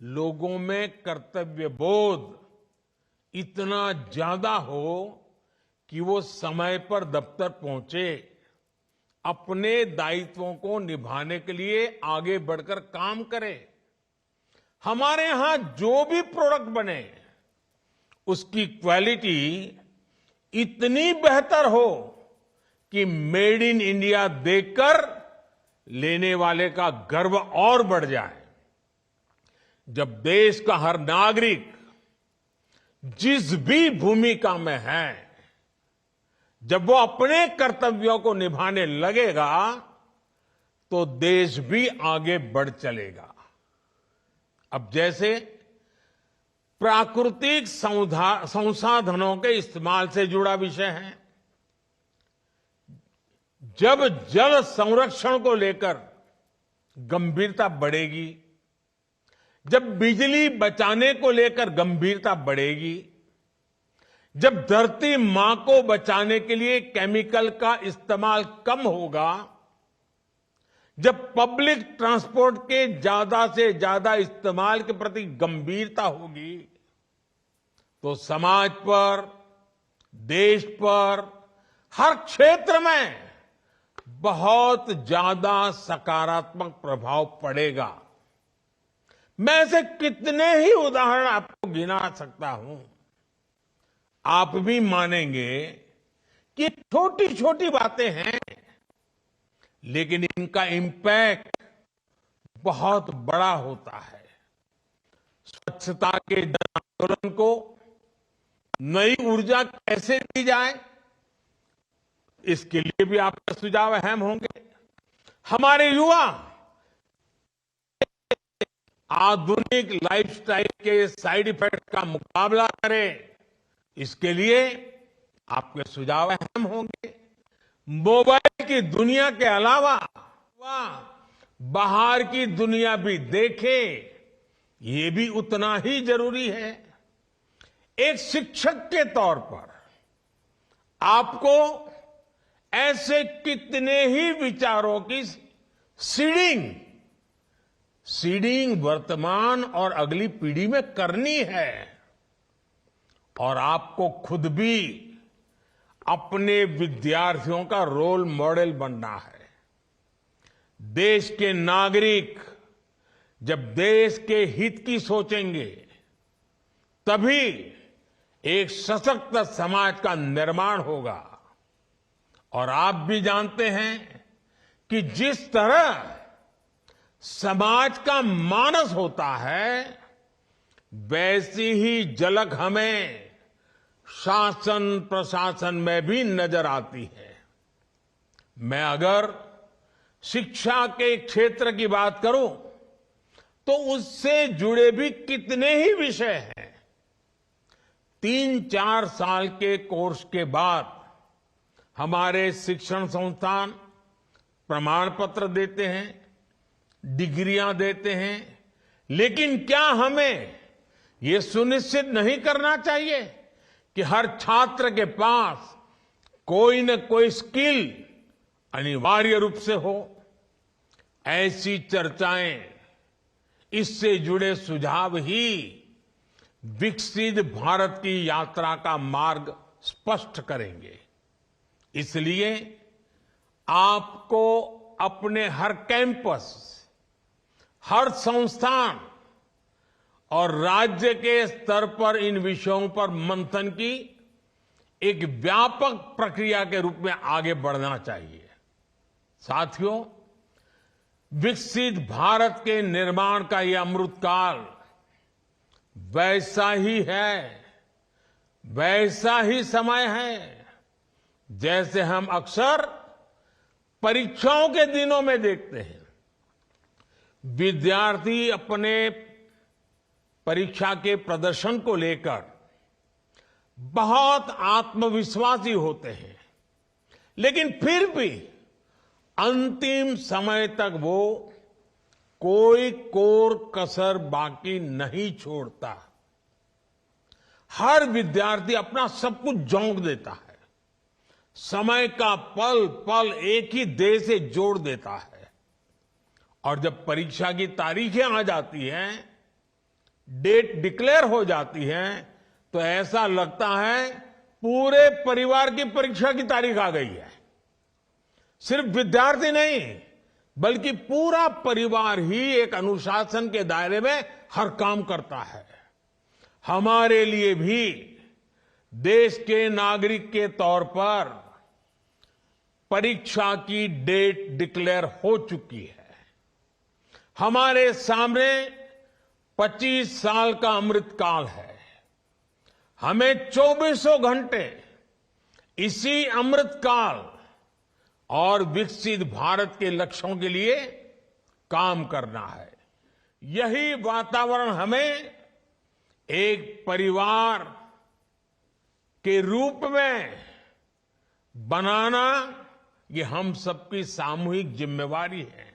लोगों में कर्तव्य बोध इतना ज्यादा हो कि वो समय पर दफ्तर पहुंचे, अपने दायित्वों को निभाने के लिए आगे बढ़कर काम करे। हमारे यहां जो भी प्रोडक्ट बने उसकी क्वालिटी इतनी बेहतर हो कि मेड इन इंडिया देखकर लेने वाले का गर्व और बढ़ जाए। जब देश का हर नागरिक जिस भी भूमिका में है, जब वो अपने कर्तव्यों को निभाने लगेगा तो देश भी आगे बढ़ चलेगा। अब जैसे प्राकृतिक संसाधनों के इस्तेमाल से जुड़ा विषय है, जब जल संरक्षण को लेकर गंभीरता बढ़ेगी, जब बिजली बचाने को लेकर गंभीरता बढ़ेगी, जब धरती मां को बचाने के लिए केमिकल का इस्तेमाल कम होगा, जब पब्लिक ट्रांसपोर्ट के ज्यादा से ज्यादा इस्तेमाल के प्रति गंभीरता होगी, तो समाज पर, देश पर, हर क्षेत्र में बहुत ज्यादा सकारात्मक प्रभाव पड़ेगा। मैं ऐसे कितने ही उदाहरण आपको गिना सकता हूं। आप भी मानेंगे कि छोटी छोटी बातें हैं, लेकिन इनका इंपैक्ट बहुत बड़ा होता है। स्वच्छता के जन आंदोलन को नई ऊर्जा कैसे दी जाए, इसके लिए भी आपके सुझाव अहम होंगे। हमारे युवा आधुनिक लाइफस्टाइल के साइड इफेक्ट का मुकाबला करें, इसके लिए आपके सुझाव अहम होंगे। मोबाइल की दुनिया के अलावा बाहर की दुनिया भी देखे, ये भी उतना ही जरूरी है। एक शिक्षक के तौर पर आपको ऐसे कितने ही विचारों की सीडिंग वर्तमान और अगली पीढ़ी में करनी है, और आपको खुद भी अपने विद्यार्थियों का रोल मॉडल बनना है। देश के नागरिक जब देश के हित की सोचेंगे, तभी एक सशक्त समाज का निर्माण होगा। और आप भी जानते हैं कि जिस तरह समाज का मानस होता है, वैसी ही झलक हमें शासन प्रशासन में भी नजर आती है। मैं अगर शिक्षा के क्षेत्र की बात करूं, तो उससे जुड़े भी कितने ही विषय हैं। 3-4 साल के कोर्स के बाद हमारे शिक्षण संस्थान प्रमाण पत्र देते हैं, डिग्रियां देते हैं, लेकिन क्या हमें ये सुनिश्चित नहीं करना चाहिए कि हर छात्र के पास कोई न कोई स्किल अनिवार्य रूप से हो? ऐसी चर्चाएं, इससे जुड़े सुझाव ही विकसित भारत की यात्रा का मार्ग स्पष्ट करेंगे। इसलिए आपको अपने हर कैंपस, हर संस्थान और राज्य के स्तर पर इन विषयों पर मंथन की एक व्यापक प्रक्रिया के रूप में आगे बढ़ना चाहिए। साथियों, विकसित भारत के निर्माण का यह अमृतकाल वैसा ही है, वैसा ही समय है जैसे हम अक्सर परीक्षाओं के दिनों में देखते हैं। विद्यार्थी अपने परीक्षा के प्रदर्शन को लेकर बहुत आत्मविश्वासी होते हैं, लेकिन फिर भी अंतिम समय तक वो कोई कोर कसर बाकी नहीं छोड़ता। हर विद्यार्थी अपना सब कुछ झोंक देता है, समय का पल पल एक ही देह से जोड़ देता है, और जब परीक्षा की तारीखें आ जाती हैं, डेट डिक्लेयर हो जाती है तो ऐसा लगता है पूरे परिवार की परीक्षा की तारीख आ गई है। सिर्फ विद्यार्थी नहीं, बल्कि पूरा परिवार ही एक अनुशासन के दायरे में हर काम करता है। हमारे लिए भी देश के नागरिक के तौर पर परीक्षा की डेट डिक्लेयर हो चुकी है। हमारे सामने 25 साल का अमृतकाल है। हमें 24 घंटे इसी अमृतकाल और विकसित भारत के लक्ष्यों के लिए काम करना है। यही वातावरण हमें एक परिवार के रूप में बनाना, ये हम सबकी सामूहिक जिम्मेवारी है।